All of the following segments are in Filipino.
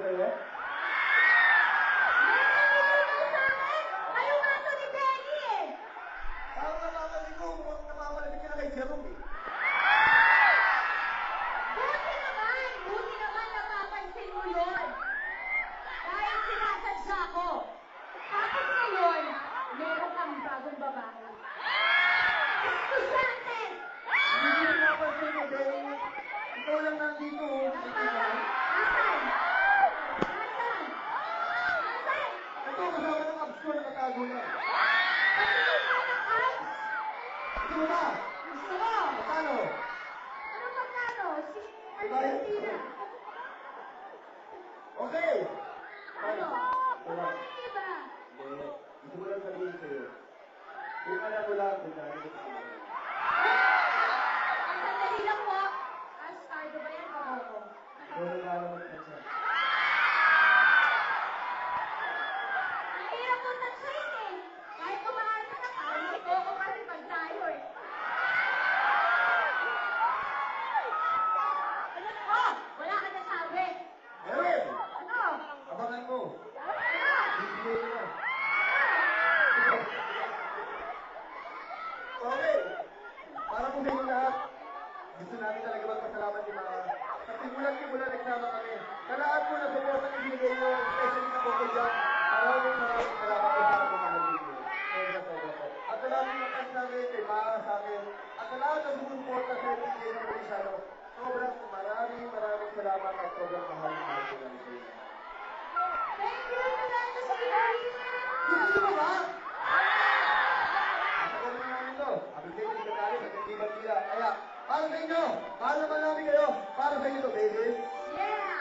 kayo? Ayaw nga to ni Benny eh. Parang namamalik ko, mukhang namamalik ka na kay Jerome eh. Buti naman napapansin mo yun. Dahil sinasadya ko. Tapos ngayon, meron kang bagong babae. Estudyante! Hindi ko napansin mo dahil ikaw lang nandito. Nasaan? Ito, kasama ng abs ko, nakatago na. Patingin ka ng abs? Gusto mo ba? Gusto mo? Paano? Ano magkano? Si Argentina. Okay! Ano? Wala. Ano yung iba? Hindi. Gusto ko lang sabihin sa'yo. Kung alam mo lang kung gaano ko sa mga. Sandali lang po. Astardo ba yan? Oo. Ikaw lang alam mo sa siya. Ang hirap mo tansyahin eh. Kahit kumaasa ka pa, hindi ko pa rin pag tayo eh. Oh! Wala ka na sabi. Meron! Ano? Abangan mo. Ano? Bibigay ko na. Okay. Para po sa inyo lahat, gusto namin talaga magpasalamat ni Mama. Sa simulan nagsama kami. Sa lahat po na support ang ibigay nyo, especially sa Coco Jam, maraming salamat po sa mga mag-ibig. Sobra po. At sa lahat ng matas namin, kay Mama sa akin, at sa lahat ng sumuporta sa ibigay ng Provinciano, sobrang maraming salamat at sobrang mahal ko namin sa inyo. Thank you, Fernando Stevie! Gusto mo ba? Nasa ko rin namin to. Appreciate yung kanali sa Katiban nila. Kaya, para sa inyo, mahal naman namin kayo. Para sa inyo to, baby. Yeah!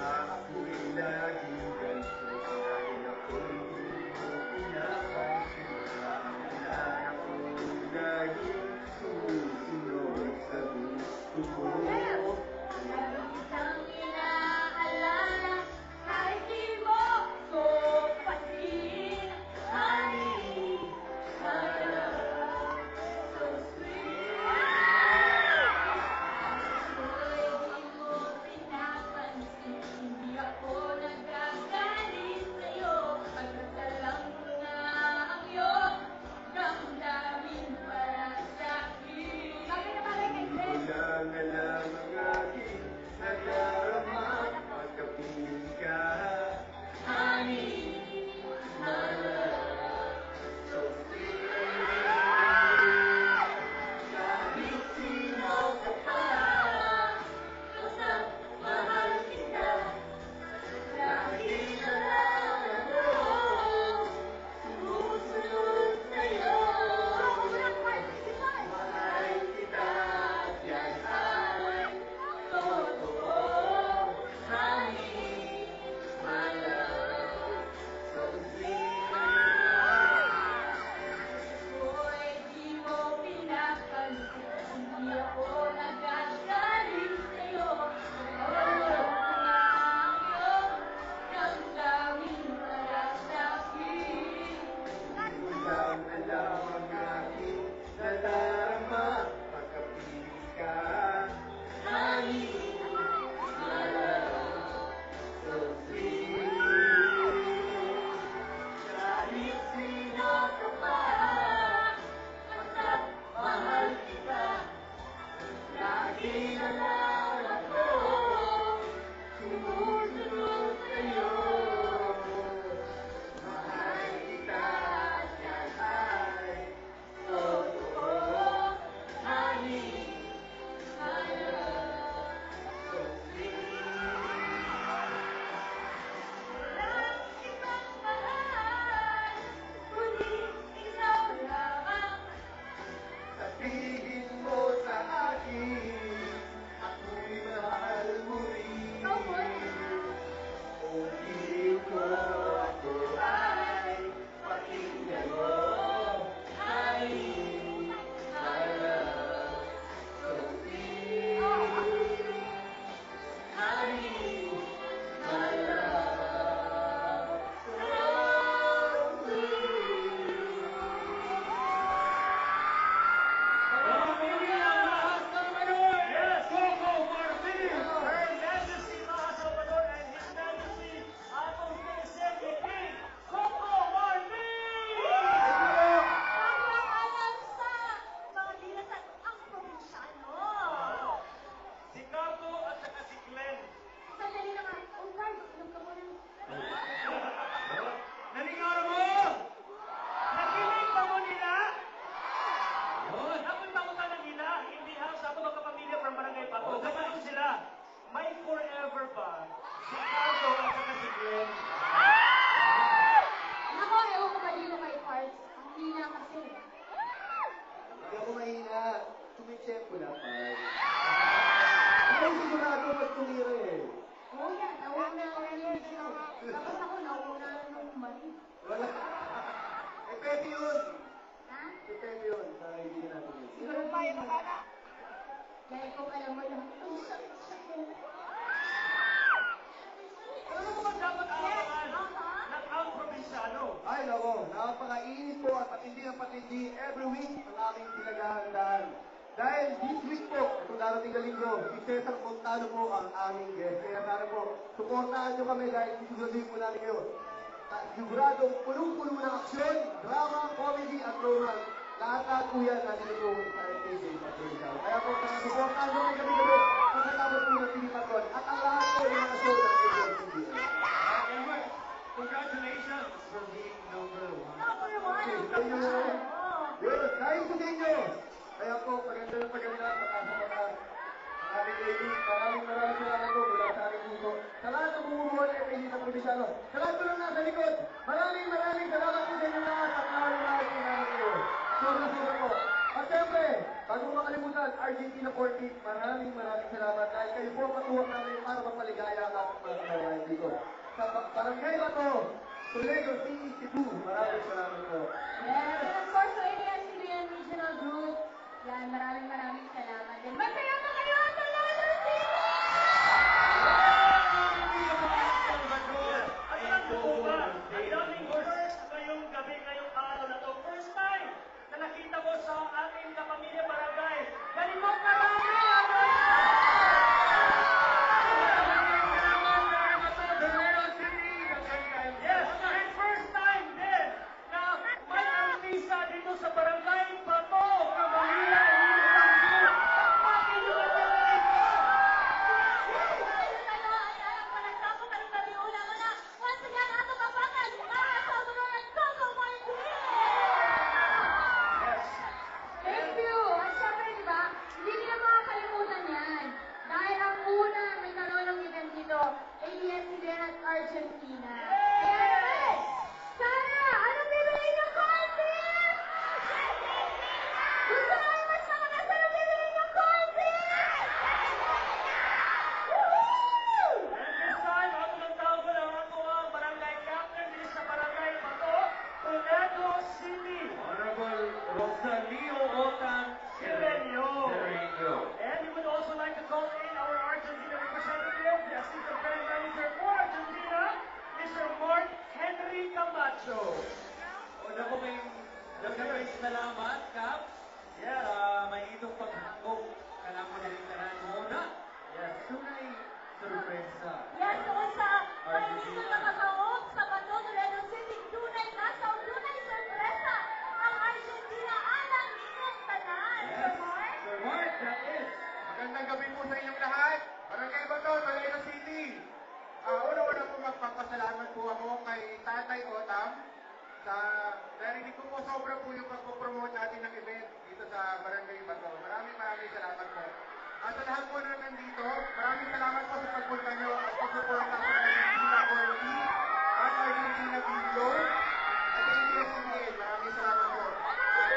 Ako'y laging ganito dahil ako'y hindi mo pinapansin. Kailan ako'y laging sumusunod sa gusto ko. Meron isang inaalala kahit di mo ko pasin. Ani namin. Ako, ewan ko ba dito kay Parts? Ang hina kasi. Hindi ako mahina. Tumitsep ko na, Pag. Ako sigurado pag tumira eh. Oo yan, nauna ako yan. Tapos ako, nauna nung mali. Wala. Eh, Pepe yun. Ha? Si Pepe yun. Sa kaibigan natin yun. Siguro pa yun ka na. Dahil kung alam mo lang, ang sakit-sakit. Ano naman dapat abangan ng ang probinsyano? Ay, nako. Napakainit po at patindi every week ang aming pinaghahandaan. Dahil this week po, itong darating na linggo, si Cesar Montano po ang aming guest. Kaya sana po, suportahan nyo kami dahil susunodin po namin kayo. Siguradong punong-puno ng aksyon, drama, comedy at romance. Lahat po yan nandito po sa FKJ Patrol. Kaya po, suportahan nyo kami gabi-gabi pagkatapos po ng TV Patrol. At ang lahat po ng mga show ng FKJ. Anyway, congratulations for being number one. Number one ang Thank you. kapal. Yun, kahit sa inyo. Kaya po, paganda ng paganda, pagkasapata. Aming ladies, maraming salamat po mula sa aking puso. Sa lahat ng bumubuhay at hindi sa probisyano. Sa lahat po lang nasa likod. Maraming salamat po sa inyo lahat at mahal po namin kayo. Sobra po. At siyempre, bago makalimutan, Argentina 40, maraming salamat dahil kayo po patuwag namin para mapaligaya ang ating mga kababayan dito. Sa barangay ba to? Toledo City Cebu, maraming salamat po. Yes, and of course, to ABS-CBN Regional Group. Yan, maraming salamat din. Masaya ba kayo sa Toledo City? At alam niyo po ba, ang daming first ngayong gabi, ngayong araw na to. First time na nakita ko sa ating kapamilya barangay. Galimot na rami! Yes, and first time din na may artista dito sa barangay Bato, Camarilla, Iloilo. Bakit nyo ba Yes. Thank you! At syempre, di ba, hindi nila makakalimutan yan. Dahil ang una nagkaroon ng event dito, ABS-CBN at Argentina. Kaya naman, Sarah, anong bibiliin ng corned Gusto mo yung mas malakas na bibiliin ng corned Woohoo! And this time, ako ng tawag ko lang ako ang barangay captain din sa barangay Bato, Toledo City. Honorable Rosalio Otan Sirenio. Sereno. And we would also like to call in our Argentina representative, the assistant brand manager for Argentina, Mr. Mark Henry Camacho. Una ko may dagang salamat, Kap. Yes. May itong paghangok. Kailangan ko din tanan muna. Yes, tunay sorpresa. Yan, doon sa Maynila nakakaot sa Bato, Toledo City, tunay sorpresa ang Argentina alang ingat tanan. Yes, Sir Mark? Sir Mark, that is. Magandang gabi po sa inyong lahat. Barangay Bato, Toledo City. Una-una po magpapasalamat po ako kay Tatay Otam narinig ko po sobra po yung pagpopromote natin ng event dito sa Barangay Bato. Maraming salamat po. At sa lahat po na nandito, maraming salamat po sa pagpunta nyo at pagsuporta sa Argentina Quality at Argentina Bingo at ABS-CBN. Maraming salamat po.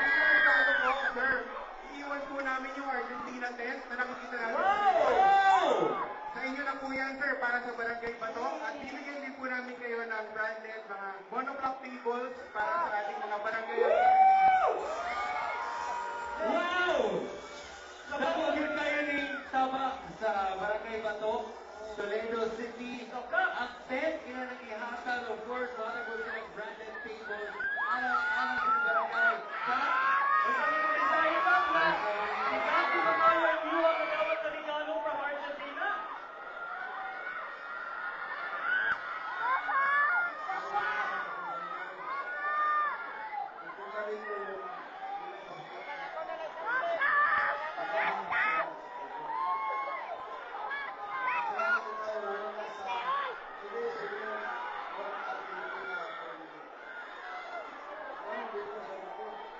Dito po, sir, iiwan po namin yung Argentina tent na nakikita natin. Wow! Sa inyo na po yan, sir, para sa Barangay Bato. At bibigyan din po namin kayo ng branded mga monoblock tables para sa ating mga barangay. Wow! Napugin kayo ni Taba sa Barangay Bato, Toledo City. Ang tent, ihatag, of course, honorable select branded tables. Alam sa barangay. Ang sabi ko rin sa ilang na, Igati na tayo ang iyo ang magawat na regalo from Argentina.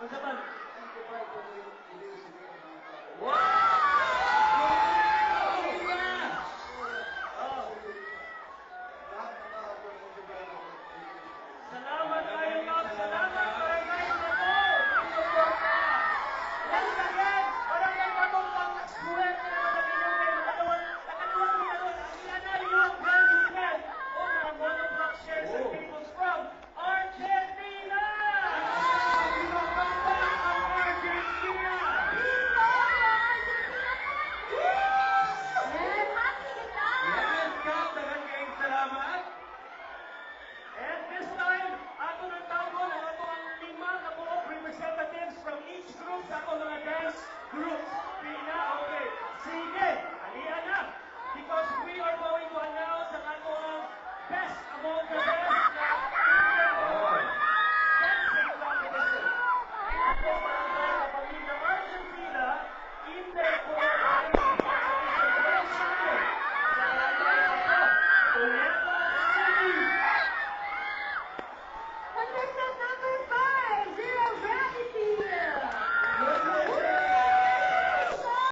Ang saban,